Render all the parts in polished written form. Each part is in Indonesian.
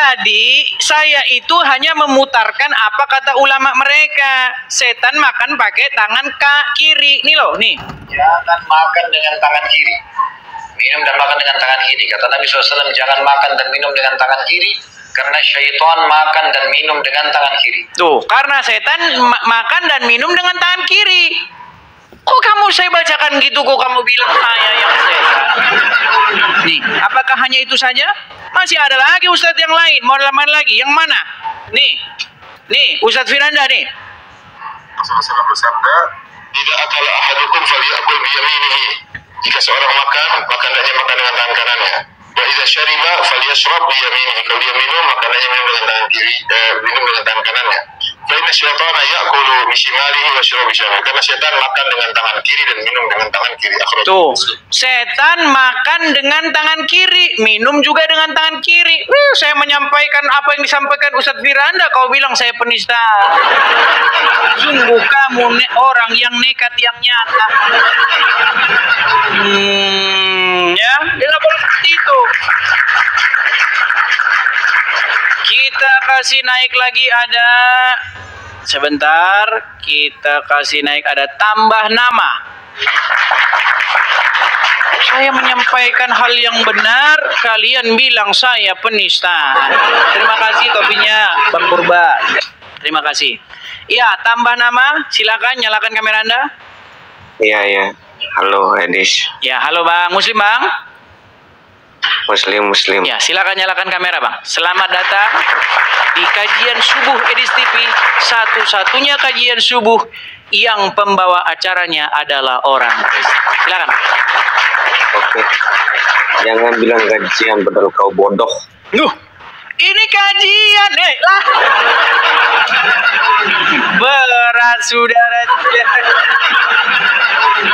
Jadi saya itu hanya memutarkan apa kata ulama mereka. Setan makan pakai tangan kiri. Nih loh, nih. Jangan makan dengan tangan kiri. Minum dan makan dengan tangan kiri. Kata Nabi SAW, jangan makan dan minum dengan tangan kiri. Karena syaitan makan dan minum dengan tangan kiri. Tuh, karena setan makan dan minum dengan tangan kiri. Kok kamu saya bacakan gitu, kok kamu bilang saya yang setan? Nih, apakah hanya itu saja? Masih ada lagi Ustadz yang lain. Mau mana lagi? Yang mana? Nih, Ustadz Firanda nih. Rasulullah bersabda, "Tidak akala ahadukum falyakul biyaminihi." Jika seorang makan, maka hendaknya makan dengan tangan kanannya. Wa idza syariba falyashrab biyaminihi. Kalau dia minum, maka hendaknya minum dengan tangan kiri, minum dengan tangan kanannya. Fa inna syaitana ya'kulu bishimalihi wa yashrabu bishimalihi. Karena setan makan dengan tangan kiri dan minum dengan tangan kiri. Tuh, setan makan dengan tangan kiri, minum juga dengan tangan kiri. Saya menyampaikan apa yang disampaikan Ustadz Firanda, kau bilang saya penista. Sungguh kamu orang yang nekat yang nyata. Ya, dia nggak boleh seperti itu. Kita kasih naik lagi ada. Sebentar, kita kasih naik ada tambah nama. Saya menyampaikan hal yang benar, kalian bilang saya penista. Terima kasih topinya, Bang Purba. Terima kasih. Iya, tambah nama, silakan nyalakan kamera Anda. Iya. Halo Edis. Ya, halo Bang. Muslim Bang? Muslim. Ya, silakan nyalakan kamera Bang. Selamat datang di kajian subuh Edis TV. Satu-satunya kajian subuh yang pembawa acaranya adalah orang Kristen. Silakan. Oke. Jangan bilang gajian padahal kau bodoh. Ini kajian, lah. Berat saudara.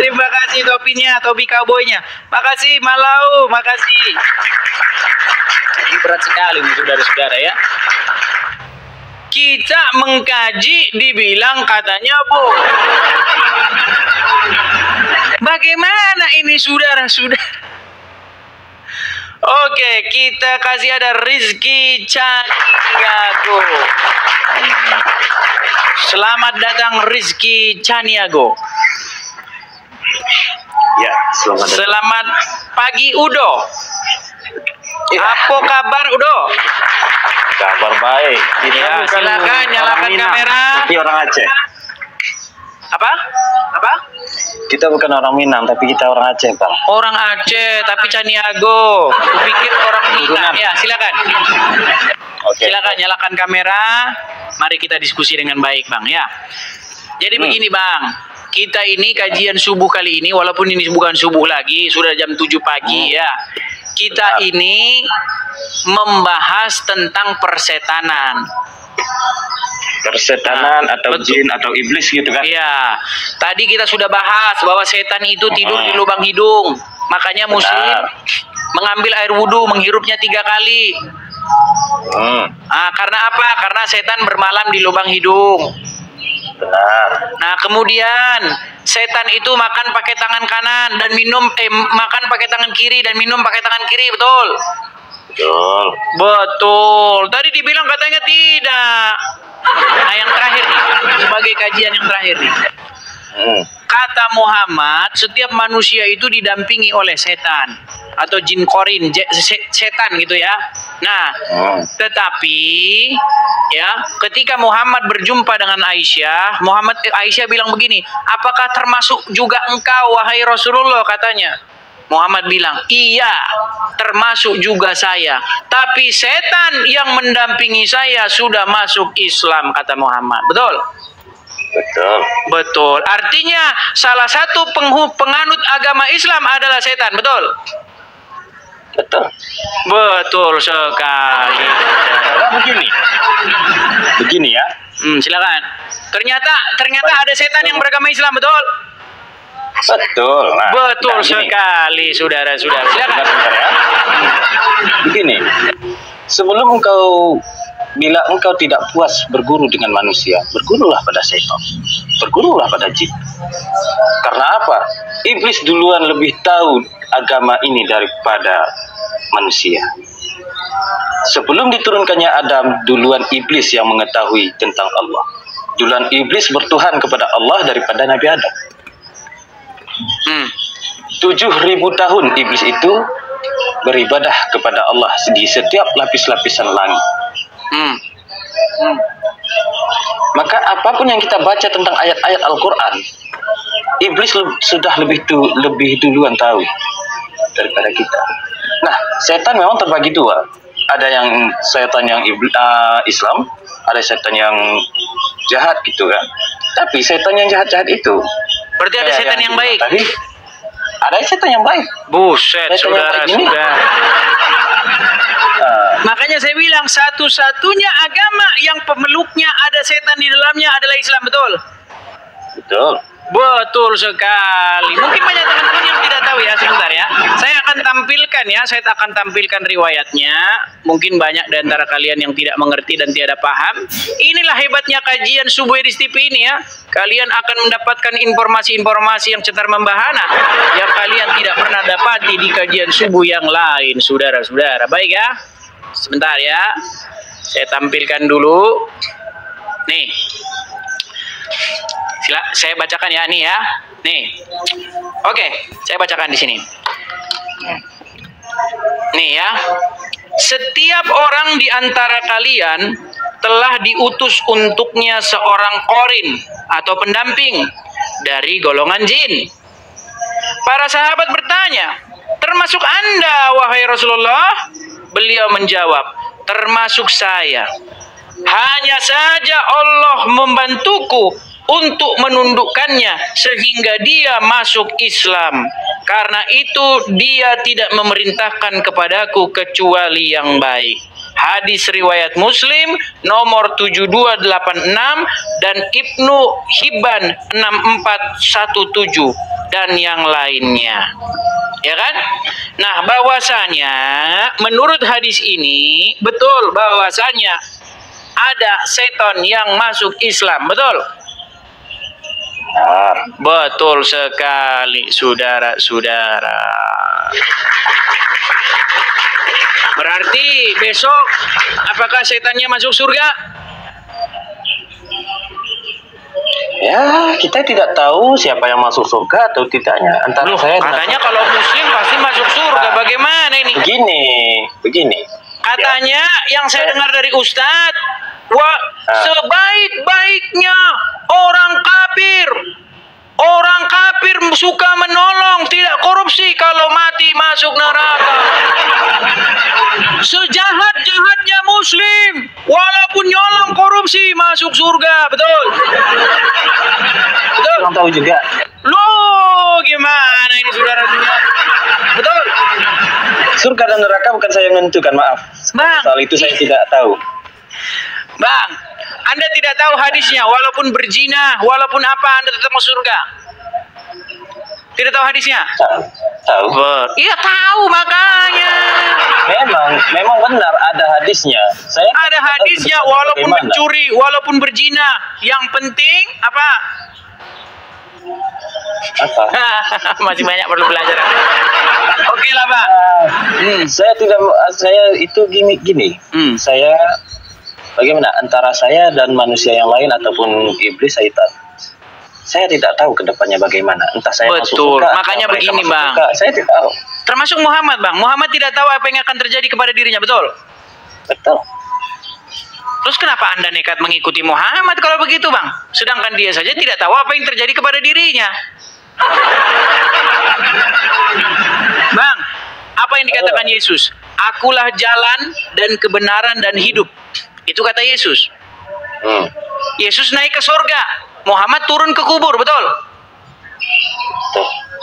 Terima kasih topinya, topi cowboynya. Makasih Malau, makasih. Ini berat sekali saudara-saudara ya. Kita mengkaji dibilang katanya bagaimana ini saudara-saudara? Oke, kita kasih ada Rizky Caniago. Selamat datang Rizky Caniago. Ya, selamat pagi Udo. Apa kabar Udo? Kabar baik. Ya, silakan nyalakan kamera. Tapi orang Aceh. Apa? Kita bukan orang Minang, tapi kita orang Aceh, Bang. Orang Aceh, tapi Caniago. Kupikir orang Minang. Ya, silakan. Oke. Silakan nyalakan kamera. Mari kita diskusi dengan baik, Bang. Ya. Jadi begini, Bang. Kita ini kajian subuh kali ini, walaupun ini bukan subuh lagi, sudah jam 7 pagi ya. Kita ini membahas tentang persetanan. Persetanan atau jin atau iblis gitu kan? Iya. Tadi kita sudah bahas bahwa setan itu tidur di lubang hidung. Makanya Muslim mengambil air wudhu, menghirupnya 3 kali. Karena apa? Karena setan bermalam di lubang hidung. Benar. Nah, kemudian setan itu makan pakai tangan kanan dan minum makan pakai tangan kiri dan minum pakai tangan kiri, betul? Betul. Tadi dibilang katanya tidak. Nah, yang terakhir nih, sebagai kajian yang terakhir nih. Kata Muhammad, setiap manusia itu didampingi oleh setan atau jin korin, setan gitu ya. Nah, tetapi ya, ketika Muhammad berjumpa dengan Aisyah bilang begini, apakah termasuk juga engkau wahai Rasulullah, katanya. Muhammad bilang, iya, termasuk juga saya. Tapi setan yang mendampingi saya sudah masuk Islam, kata Muhammad. Betul? Betul. Artinya salah satu penganut agama Islam adalah setan. Betul? Betul sekali. Begini ya. Silakan. Ternyata ada setan yang beragama Islam, betul? Betul. Nah, betul sekali, saudara-saudara. Silakan. Sebentar ya. Begini. Sebelum bila engkau tidak puas berguru dengan manusia, bergurulah pada setan, bergurulah pada jin. Karena apa? Iblis duluan lebih tahu agama ini daripada manusia. Sebelum diturunkannya Adam, duluan iblis yang mengetahui tentang Allah. Duluan iblis bertuhan kepada Allah daripada Nabi Adam. 7.000 tahun iblis itu beribadah kepada Allah di setiap lapis-lapisan langit. Maka apapun yang kita baca tentang ayat-ayat Al-Quran, iblis sudah lebih duluan tahu daripada kita. Nah, setan memang terbagi dua. Ada yang setan yang Islam, ada setan yang jahat gitu kan. Tapi setan yang jahat-jahat itu, berarti ada setan yang baik. Tadi, ada setan yang baik. Buset, saudara. Makanya saya bilang satu-satunya agama yang pemeluknya ada setan di dalamnya adalah Islam, betul? Betul. Betul sekali. Mungkin banyak teman-teman yang tidak tahu ya, sebentar ya. Saya akan tampilkan riwayatnya. Mungkin banyak di antara kalian yang tidak mengerti dan tidak paham. Inilah hebatnya kajian Subuh Edis TV ini ya. Kalian akan mendapatkan informasi-informasi yang cetar membahana yang kalian tidak pernah dapati di kajian subuh yang lain, saudara-saudara. Baik ya. Sebentar ya. Saya tampilkan dulu. Nih. Saya bacakan ya, nih ya. Nih. Oke, saya bacakan di sini. Nih ya. Setiap orang di antara kalian telah diutus untuknya seorang qarin atau pendamping dari golongan jin. Para sahabat bertanya, "Termasuk Anda, wahai Rasulullah?" Beliau menjawab, "Termasuk saya. Hanya saja Allah membantuku untuk menundukkannya sehingga dia masuk Islam. Karena itu dia tidak memerintahkan kepadaku kecuali yang baik." Hadis riwayat Muslim nomor 7286 dan Ibnu Hibban 6417 dan yang lainnya. Ya kan? Nah, bahwasanya menurut hadis ini betul bahwasanya ada setan yang masuk Islam, betul? Betul sekali, saudara-saudara. Berarti besok apakah setannya masuk surga? Ya, kita tidak tahu siapa yang masuk surga atau tidaknya. Antara saya katanya kalau muslim pasti masuk surga. Bagaimana ini? Begini. Katanya yang saya dengar dari Ustadz, sebaik-baiknya orang kafir suka menolong, tidak korupsi, kalau mati masuk neraka. Sejahat-jahatnya muslim, walaupun nyolong korupsi masuk surga, betul? Betul? Kurang tahu juga. Loh, gimana ini saudara-saudara? Betul? Surga dan neraka bukan saya yang menentukan, maaf. Bang, soal itu saya tidak tahu. Bang, Anda tidak tahu hadisnya, walaupun berzina, walaupun apa, Anda tetap masuk surga. Tidak tahu hadisnya? Tahu. Iya tahu, makanya. Memang benar ada hadisnya. Ada hadisnya, walaupun mencuri, walaupun berzina, yang penting apa? Masih banyak perlu belajar. Oke lah, Pak. Saya itu gini. Saya bagaimana antara saya dan manusia yang lain ataupun iblis syaitan. Saya tidak tahu ke depannya bagaimana. Entah saya masuk surga. Betul. Makanya begini, Bang. Saya tidak tahu. Termasuk Muhammad, Bang. Muhammad tidak tahu apa yang akan terjadi kepada dirinya, betul? Betul. Terus kenapa Anda nekat mengikuti Muhammad kalau begitu, Bang? Sedangkan dia saja tidak tahu apa yang terjadi kepada dirinya. Bang, apa yang dikatakan Yesus? Akulah jalan dan kebenaran dan hidup. Itu kata Yesus. Yesus naik ke surga. Muhammad turun ke kubur, betul?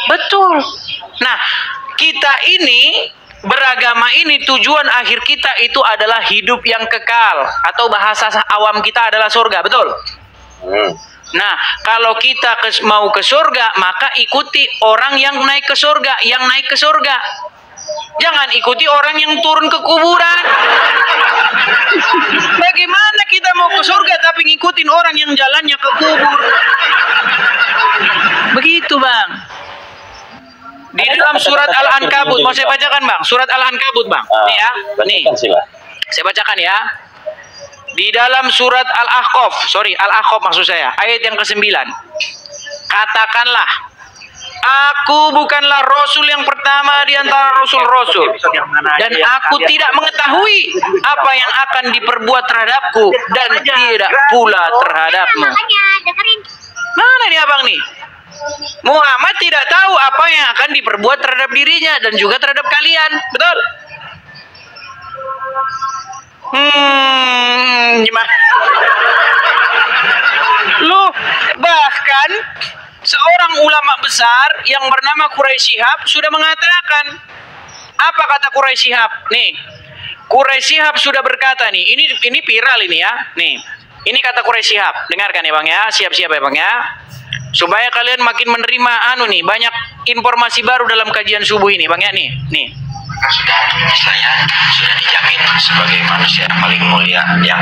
Betul. Nah, kita ini beragama ini tujuan akhir kita itu adalah hidup yang kekal, atau bahasa awam kita adalah surga, betul? Nah, kalau kita mau ke surga, maka ikuti orang yang naik ke surga, Jangan ikuti orang yang turun ke kuburan. Bagaimana kita mau ke surga tapi ngikutin orang yang jalannya ke kubur? Begitu, Bang. Di dalam surat Al-Ankabut, mau saya bacakan Bang, surat Al-Ankabut Bang. Nih ya, nih. Saya bacakan ya. Di dalam surat Al-Ahqaf maksud saya, ayat yang ke-9. Katakanlah, aku bukanlah Rasul yang pertama di antara Rasul-Rasul, dan aku tidak mengetahui apa yang akan diperbuat terhadapku dan tidak pula terhadapmu. Mana nih abang nih? Muhammad tidak tahu apa yang akan diperbuat terhadap dirinya dan juga terhadap kalian, betul? Gimana? Lu bahkan seorang ulama besar yang bernama Quraisy Shihab sudah mengatakan, apa kata Quraisy Shihab? Nih, Quraisy Shihab sudah berkata nih, ini viral ini ya. Nih, ini kata Quraisy Shihab. Dengarkan ya Bang ya, siap-siap ya Bang ya. Supaya kalian makin menerima banyak informasi baru dalam kajian subuh ini Bang ya, nih. Sudah istilahnya sudah dijamin sebagai manusia yang paling mulia yang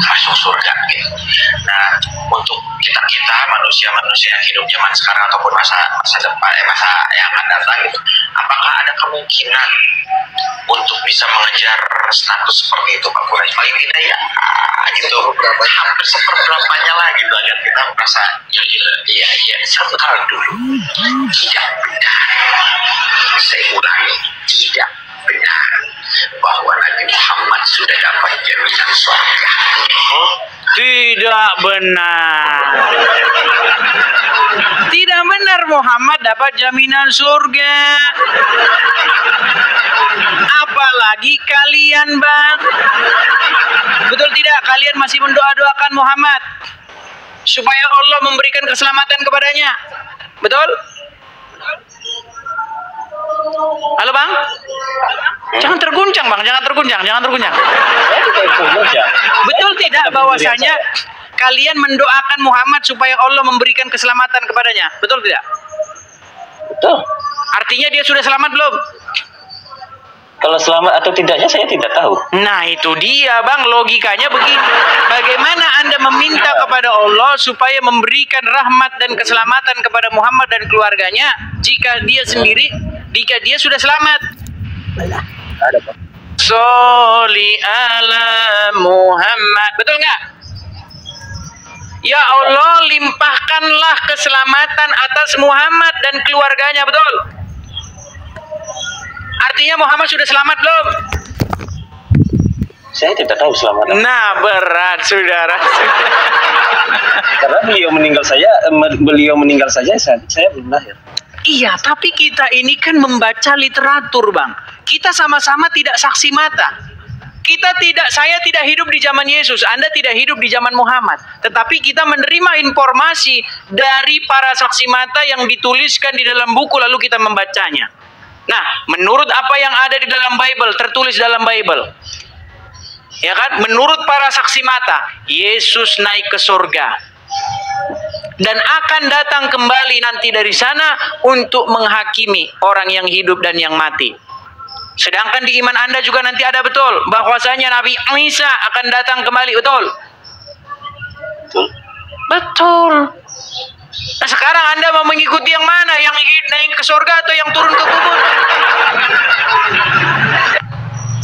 masuk surga gitu. Nah, untuk kita manusia yang hidup zaman sekarang ataupun masa depan, masa yang akan datang gitu, apakah ada kemungkinan untuk bisa mengejar status seperti itu Pak Quraisy? Paling tidak ya gitu, hampir seperberapanya lah gitu agar kita merasa ya sekali dulu tidak benar. Saya ulangi, tidak benar bahwa Nabi Muhammad sudah dapat jaminan surga. Tidak benar. Tidak benar Muhammad dapat jaminan surga. Apalagi kalian Bang. Betul tidak? Kalian masih mendoa-doakan Muhammad supaya Allah memberikan keselamatan kepadanya. Betul? Halo Bang? Jangan terguncang Bang, jangan terguncang. Betul tidak bahwasanya kalian mendoakan Muhammad supaya Allah memberikan keselamatan kepadanya? Betul tidak? Betul. Artinya dia sudah selamat belum? Kalau selamat atau tidaknya saya tidak tahu. Nah itu dia Bang, logikanya begini. Bagaimana Anda meminta kepada Allah supaya memberikan rahmat dan keselamatan kepada Muhammad dan keluarganya jika dia sudah selamat? Ada Pak. Sholli ala Muhammad. Betul nggak? Ya Allah, limpahkanlah keselamatan atas Muhammad dan keluarganya, betul? Artinya Muhammad sudah selamat belum? Saya tidak tahu selamat. Nah, berat saudara. Karena beliau meninggal saja saya belum lahir. Iya, tapi kita ini kan membaca literatur, Bang. Kita sama-sama tidak saksi mata. Saya tidak hidup di zaman Yesus, Anda tidak hidup di zaman Muhammad. Tetapi kita menerima informasi dari para saksi mata yang dituliskan di dalam buku, lalu kita membacanya. Nah, menurut apa yang ada di dalam Bible, tertulis dalam Bible, ya kan? Menurut para saksi mata, Yesus naik ke surga dan akan datang kembali nanti dari sana untuk menghakimi orang yang hidup dan yang mati. Sedangkan di iman Anda juga nanti ada betul bahwasanya Nabi Isa akan datang kembali, betul? Betul. Nah, sekarang Anda mau mengikuti yang mana? Yang naik ke surga atau yang turun ke kubur?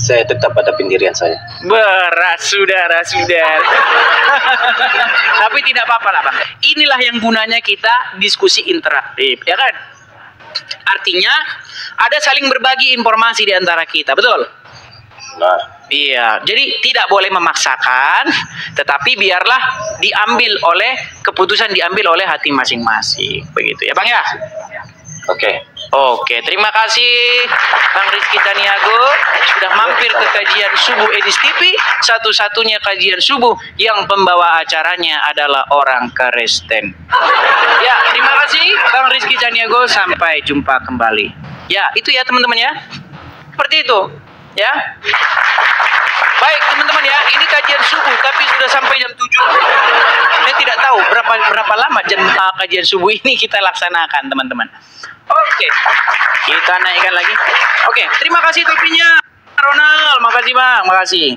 Saya tetap pada pendirian saya. Berat, saudara-saudara. Tapi tidak apa-apa lah, Bang. Inilah yang gunanya kita diskusi interaktif, ya kan? Artinya ada saling berbagi informasi di antara kita, betul? Nah, iya. Jadi tidak boleh memaksakan, tetapi biarlah keputusan diambil oleh hati masing-masing, begitu ya, Bang ya? Oke, terima kasih Bang Rizky Caniago sudah mampir ke kajian subuh Edis TV, satu-satunya kajian subuh yang pembawa acaranya adalah orang Kristen. Ya, terima kasih Bang Rizky Caniago, sampai jumpa kembali. Ya, itu ya teman-teman ya. Seperti itu, ya. Baik teman-teman ya, ini kajian subuh tapi sudah sampai jam 7. Saya tidak tahu berapa lama kajian subuh ini kita laksanakan, teman-teman. Oke, kita naikkan lagi. Oke, terima kasih topinya. Ronald, makasih Bang, makasih.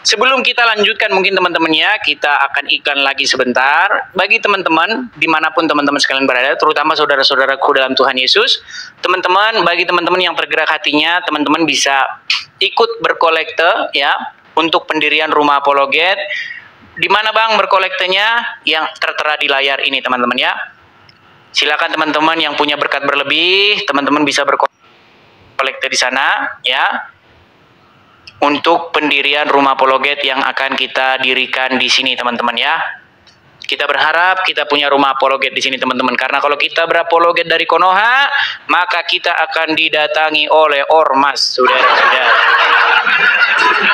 Sebelum kita lanjutkan mungkin teman-teman ya, kita akan iklan lagi sebentar. Bagi teman-teman, dimanapun teman-teman sekalian berada, terutama saudara-saudaraku dalam Tuhan Yesus, teman-teman, bagi teman-teman yang tergerak hatinya, teman-teman bisa ikut berkolekte ya, untuk pendirian rumah apologet. Di mana Bang berkolektenya? Yang tertera di layar ini teman-teman ya. Silakan teman-teman yang punya berkat berlebih, teman-teman bisa berkolekte di sana ya. Untuk pendirian rumah apologet yang akan kita dirikan di sini teman-teman ya. Kita berharap kita punya rumah apologet di sini teman-teman, karena kalau kita berapologet dari Konoha, maka kita akan didatangi oleh ormas, saudara-saudara.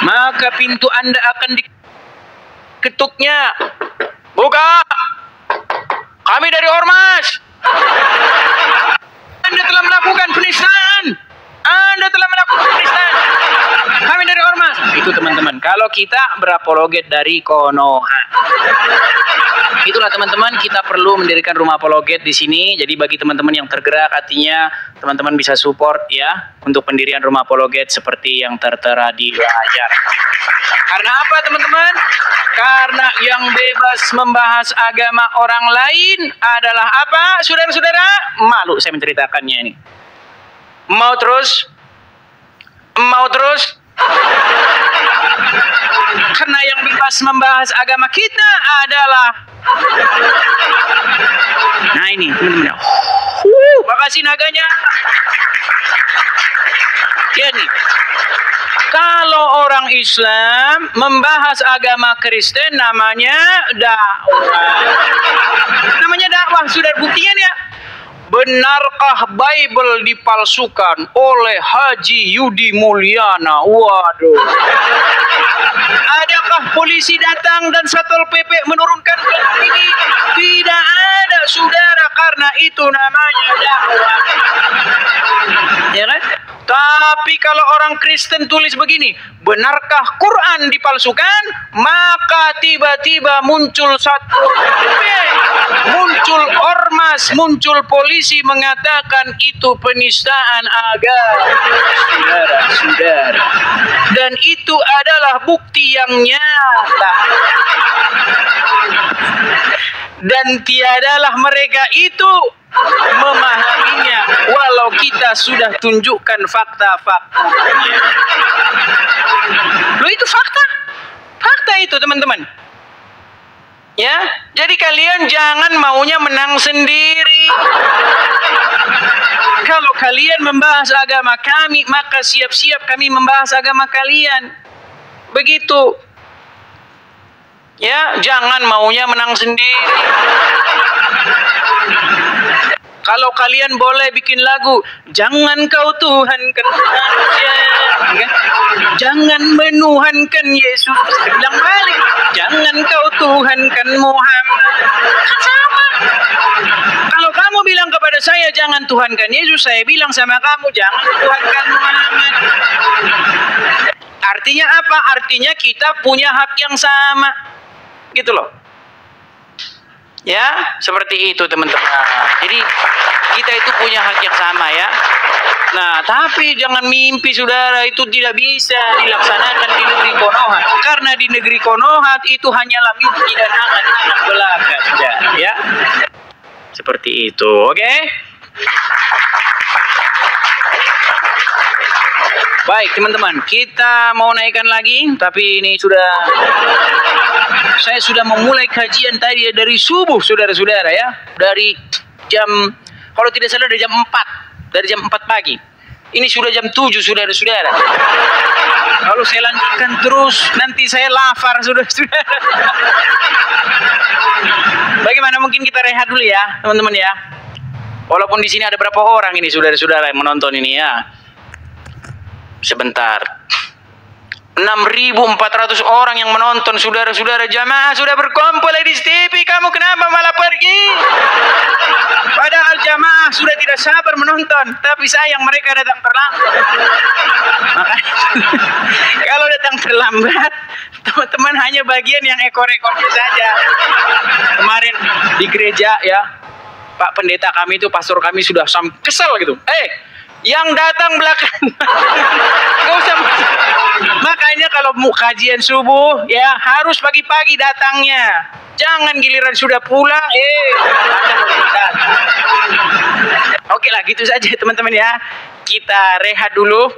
Maka pintu Anda akan diketuknya. Buka. Kami dari ormas. Anda telah melakukan penistaan. Anda telah melakukan penistaan. Kami dari ormas. Itu teman-teman. Kalau kita berapologet dari Konoha. Itulah teman-teman, kita perlu mendirikan rumah apologet di sini. Jadi bagi teman-teman yang tergerak hatinya, teman-teman bisa support ya untuk pendirian rumah apologet seperti yang tertera di layar. Karena apa teman-teman? Karena yang bebas membahas agama orang lain adalah apa? Saudara-saudara, malu saya menceritakannya ini. Mau terus? Mau terus? Karena yang bebas membahas agama kita adalah, nah ini teman-teman. Makasih naganya. Jadi kalau orang Islam membahas agama Kristen namanya dakwah. Namanya dakwah, sudah buktinya ya. Benarkah Bible dipalsukan oleh Haji Yudi Mulyana? Waduh. Adakah polisi datang dan Satpol PP menurunkan ini? Tidak ada, saudara, karena itu namanya dakwah. Ya kan? Tapi kalau orang Kristen tulis begini, benarkah Quran dipalsukan? Maka tiba-tiba muncul Satpol PP, muncul ormas, muncul polisi mengatakan itu penistaan agama, saudara-saudara. Dan itu adalah bukti yang nyata. Dan tiadalah mereka itu memahaminya walau kita sudah tunjukkan fakta-faktanya. Loh, itu fakta. Fakta itu teman-teman. Ya, jadi kalian jangan maunya menang sendiri. Kalau kalian membahas agama kami, maka siap-siap kami membahas agama kalian. Begitu. Ya, jangan maunya menang sendiri. Kalau kalian boleh bikin lagu, jangan kau tuhankan manusia, jangan menuhankan Yesus. Bilang balik, jangan kau tuhankan Muhammad. Kan sama. Kalau kamu bilang kepada saya jangan tuhankan Yesus, saya bilang sama kamu jangan tuhankan Muhammad. Artinya apa? Artinya kita punya hak yang sama, gitu loh. Ya, seperti itu teman-teman. Jadi kita itu punya hak yang sama ya. Nah, tapi jangan mimpi saudara, itu tidak bisa dilaksanakan di negeri Konoha. Karena di negeri Konoha itu hanyalah mimpi dan angan-angan belaka saja ya. Seperti itu, oke? Baik teman-teman, kita mau naikkan lagi, tapi ini saya sudah memulai kajian tadi dari subuh, saudara-saudara ya. Dari jam, kalau tidak salah dari jam 4, dari jam 4 pagi. Ini sudah jam 7, saudara-saudara. Kalau saya lanjutkan terus, nanti saya lapar, saudara-saudara. Bagaimana, mungkin kita rehat dulu ya, teman-teman ya. Walaupun di sini ada berapa orang ini, saudara-saudara yang menonton ini ya. Sebentar. 6.400 orang yang menonton, saudara-saudara. Jamaah sudah berkumpul di TV, kamu kenapa malah pergi? Padahal jamaah sudah tidak sabar menonton, tapi sayang mereka datang terlambat. Makanya kalau datang terlambat, teman-teman hanya bagian yang ekor-ekornya saja. Kemarin di gereja ya, Pak Pendeta kami itu, pastor kami sudah kesel gitu. Yang datang belakang. Gak usah Makanya kalau mau kajian subuh ya harus pagi-pagi datangnya. Jangan giliran sudah pulang, Oke lah, gitu saja teman-teman ya. Kita rehat dulu.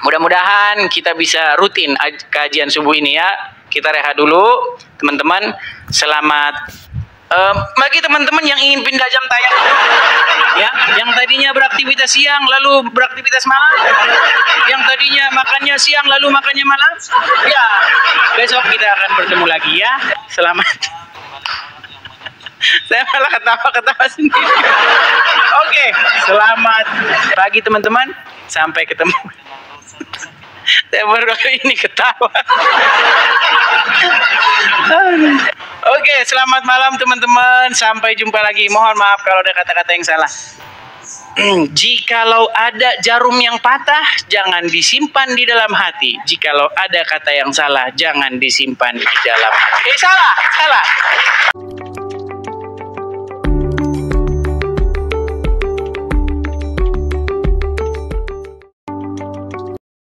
Mudah-mudahan kita bisa rutin kajian subuh ini ya. Kita rehat dulu, teman-teman. Selamat bagi teman-teman yang ingin pindah jam tayang, ya, yang tadinya beraktivitas siang lalu beraktivitas malam, yang tadinya makannya siang lalu makannya malam, ya, besok kita akan bertemu lagi ya. Selamat. Saya malah ketawa-ketawa sendiri. Oke, selamat pagi teman-teman. Sampai ketemu. Saya baru kali ini ketawa. Oke, selamat malam teman-teman. Sampai jumpa lagi. Mohon maaf kalau ada kata-kata yang salah. Jikalau ada jarum yang patah, jangan disimpan di dalam hati. Jikalau ada kata yang salah, jangan disimpan di dalam hati. Salah.